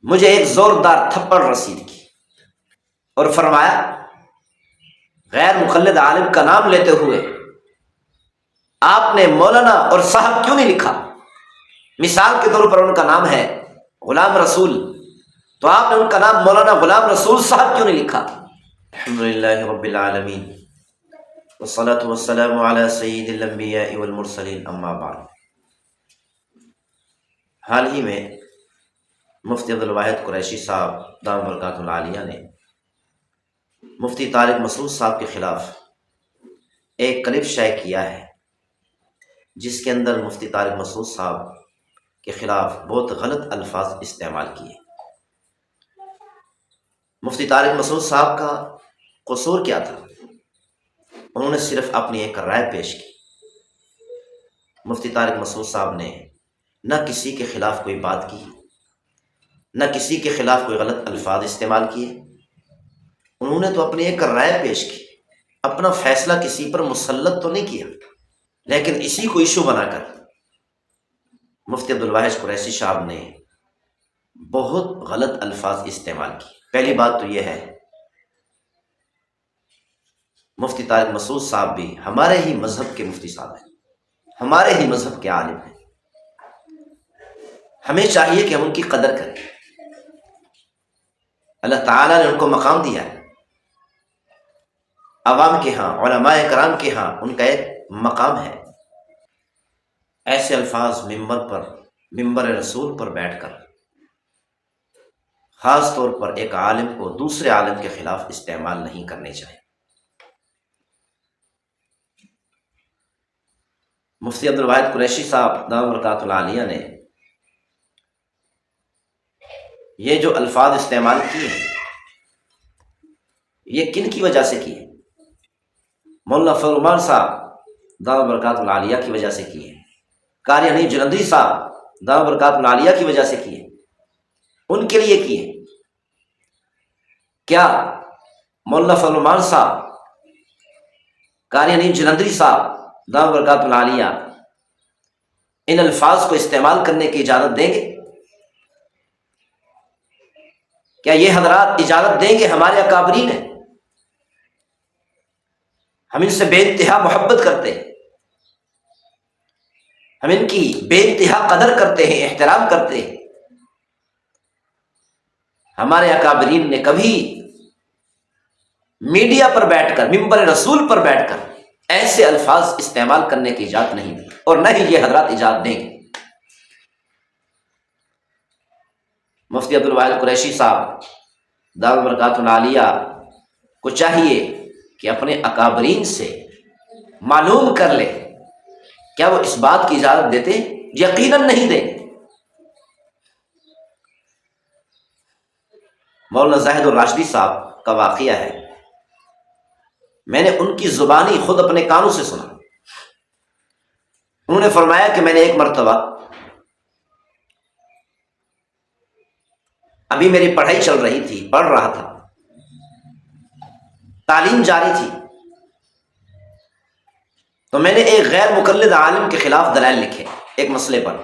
مجھے ایک زوردار تھپڑ رسید کی اور فرمایا غیر مقلد عالم کا نام لیتے ہوئے آپ نے مولانا اور صاحب کیوں نہیں لکھا؟ مثال کے طور پر ان کا نام ہے غلام رسول، تو آپ نے ان کا نام مولانا غلام رسول صاحب کیوں نہیں لکھا؟ الحمدللہ رب العالمین والصلاة والسلام علی سید الانبیاء والمرسلین، اما بعد۔ حال ہی میں مفتی عبدالواحد قریشی صاحب دامت برکاتہ العالیہ نے مفتی طارق مسعود صاحب کے خلاف ایک کلپ شائع کیا ہے، جس کے اندر مفتی طارق مسعود صاحب کے خلاف بہت غلط الفاظ استعمال کیے۔ مفتی طارق مسعود صاحب کا قصور کیا تھا؟ انہوں نے صرف اپنی ایک رائے پیش کی۔ مفتی طارق مسعود صاحب نے نہ کسی کے خلاف کوئی بات کی، نہ کسی کے خلاف کوئی غلط الفاظ استعمال کیے۔ انہوں نے تو اپنی ایک رائے پیش کی، اپنا فیصلہ کسی پر مسلط تو نہیں کیا، لیکن اسی کو ایشو بنا کر مفتی عبدالواحد قریشی صاحب نے بہت غلط الفاظ استعمال کیے۔ پہلی بات تو یہ ہے، مفتی طارق مسعود صاحب بھی ہمارے ہی مذہب کے مفتی صاحب ہیں، ہمارے ہی مذہب کے عالم ہیں۔ ہمیں چاہیے کہ ہم ان کی قدر کریں۔ اللہ تعالیٰ نے ان کو مقام دیا ہے، عوام کے ہاں، علماء کرام کے ہاں ان کا ایک مقام ہے۔ ایسے الفاظ ممبر رسول پر بیٹھ کر خاص طور پر ایک عالم کو دوسرے عالم کے خلاف استعمال نہیں کرنے چاہیے۔ مفتی عبدالواحد قریشی صاحب دامت برکاتہ العالیہ نے یہ جو الفاظ استعمال کیے ہیں، یہ کن کی وجہ سے کیے؟ مولانا فضل الرحمان صاحب دامت برکاتہ العالیہ کی وجہ سے کیے، قاری حنیف جلندری صاحب دامت برکاتہ العالیہ کی وجہ سے کیے، ان کے لیے کیے۔ کیا مولانا فضل الرحمان صاحب، قاری حنیف جلندری صاحب دامت برکاتہ العالیہ ان الفاظ کو استعمال کرنے کی اجازت دیں گے؟ کیا یہ حضرات اجازت دیں گے؟ ہمارے اکابرین ہیں، ہم ان سے بے انتہا محبت کرتے ہیں، ہم ان کی بے انتہا قدر کرتے ہیں، احترام کرتے ہیں۔ ہمارے اکابرین نے کبھی میڈیا پر بیٹھ کر، ممبر رسول پر بیٹھ کر ایسے الفاظ استعمال کرنے کی اجازت نہیں دی، اور نہ ہی یہ حضرات اجازت دیں گے۔ مفتی عبدالواحد قریشی صاحب دامت برکاتہ العالیہ کو چاہیے کہ اپنے اکابرین سے معلوم کر لے، کیا وہ اس بات کی اجازت دیتے؟ یقیناً نہیں دیں گے۔ مولانا زاہد الراشدی صاحب کا واقعہ ہے، میں نے ان کی زبانی خود اپنے کانوں سے سنا۔ انہوں نے فرمایا کہ میں نے ایک مرتبہ، ابھی میری پڑھائی چل رہی تھی، پڑھ رہا تھا، تعلیم جاری تھی، تو میں نے ایک غیر مقلد عالم کے خلاف دلائل لکھے ایک مسئلے پر۔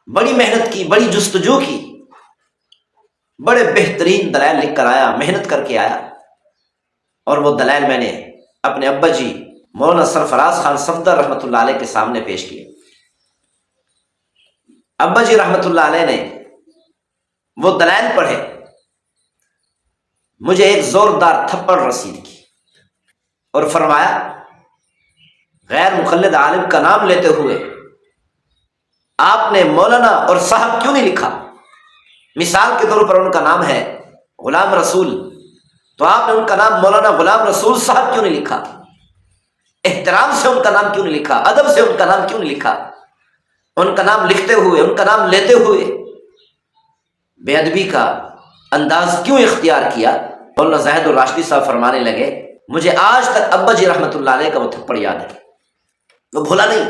بڑی محنت کی، بڑی جستجو کی، بڑے بہترین دلائل لکھ کر آیا، محنت کر کے آیا، اور وہ دلائل میں نے اپنے ابا جی مولانا سرفراز خان صفدر رحمۃ اللہ علیہ کے سامنے پیش کیے۔ ابا جی رحمۃ اللہ علیہ نے وہ دلائل پڑھے، مجھے ایک زوردار تھپڑ رسید کی اور فرمایا غیر مقلد عالم کا نام لیتے ہوئے آپ نے مولانا اور صاحب کیوں نہیں لکھا؟ مثال کے طور پر ان کا نام ہے غلام رسول، تو آپ نے ان کا نام مولانا غلام رسول صاحب کیوں نہیں لکھا؟ احترام سے ان کا نام کیوں نہیں لکھا؟ ادب سے ان کا نام کیوں نہیں لکھا؟ ان کا نام لکھتے ہوئے، ان کا نام لیتے ہوئے بے ادبی کا انداز کیوں اختیار کیا؟ مولانا زاہد الراشدی صاحب فرمانے لگے، مجھے آج تک ابا جی رحمۃ اللہ علیہ کا وہ تھپڑ یاد ہے، وہ بھولا نہیں۔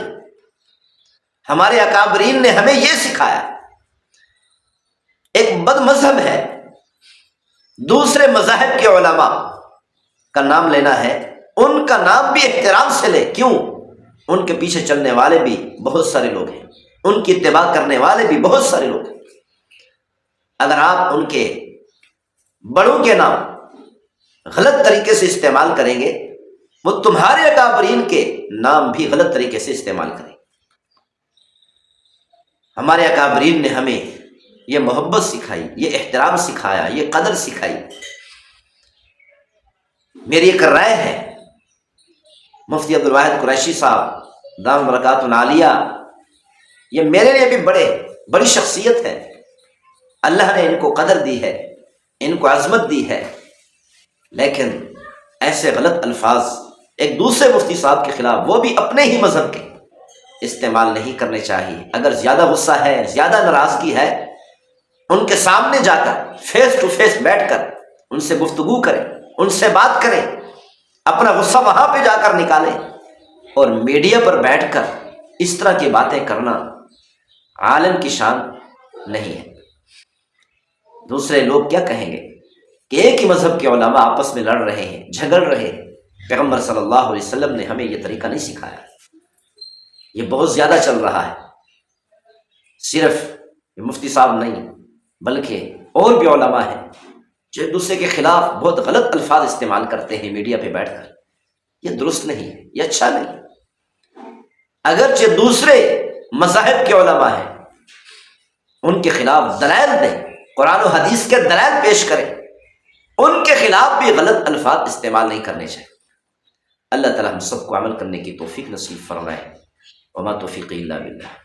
ہمارے اکابرین نے ہمیں یہ سکھایا۔ ایک بد مذہب ہے دوسرے مذاہب کے علماء کا نام لینا ہے، ان کا نام بھی احترام سے لے، کیوں؟ ان کے پیچھے چلنے والے بھی بہت سارے لوگ ہیں، ان کی اتباع کرنے والے بھی بہت سارے لوگ ہیں۔ اگر آپ ان کے بڑوں کے نام غلط طریقے سے استعمال کریں گے، وہ تمہارے اکابرین کے نام بھی غلط طریقے سے استعمال کریں گے۔ ہمارے اکابرین نے ہمیں یہ محبت سکھائی، یہ احترام سکھایا، یہ قدر سکھائی۔ میری ایک رائے ہے، مفتی عبدالواحد قریشی صاحب دام برکات العالیہ، یہ میرے لیے بھی بڑی شخصیت ہے، اللہ نے ان کو قدر دی ہے، ان کو عظمت دی ہے، لیکن ایسے غلط الفاظ ایک دوسرے مفتی صاحب کے خلاف، وہ بھی اپنے ہی مذہب کے، استعمال نہیں کرنے چاہیے۔ اگر زیادہ غصہ ہے، زیادہ ناراضگی ہے، ان کے سامنے جا کر فیس ٹو فیس بیٹھ کر ان سے گفتگو کریں، ان سے بات کریں، اپنا غصہ وہاں پہ جا کر نکالیں۔ اور میڈیا پر بیٹھ کر اس طرح کی باتیں کرنا عالم کی شان نہیں ہے۔ دوسرے لوگ کیا کہیں گے کہ ایک ہی مذہب کے علماء آپس میں لڑ رہے ہیں، جھگڑ رہے ہیں۔ پیغمبر صلی اللہ علیہ وسلم نے ہمیں یہ طریقہ نہیں سکھایا۔ یہ بہت زیادہ چل رہا ہے، صرف مفتی صاحب نہیں بلکہ اور بھی علماء ہیں جو ایک دوسرے کے خلاف بہت غلط الفاظ استعمال کرتے ہیں میڈیا پہ بیٹھ کر۔ یہ درست نہیں ہے، یہ اچھا نہیں۔ اگرچہ دوسرے مذاہب کے علماء ہیں، ان کے خلاف دلائل دیں، قرآن و حدیث کے دلائل پیش کریں، ان کے خلاف بھی غلط الفاظ استعمال نہیں کرنے چاہیے۔ اللہ تعالی ہم سب کو عمل کرنے کی توفیق نصیب فرمائے۔ وما توفیقی الا باللہ۔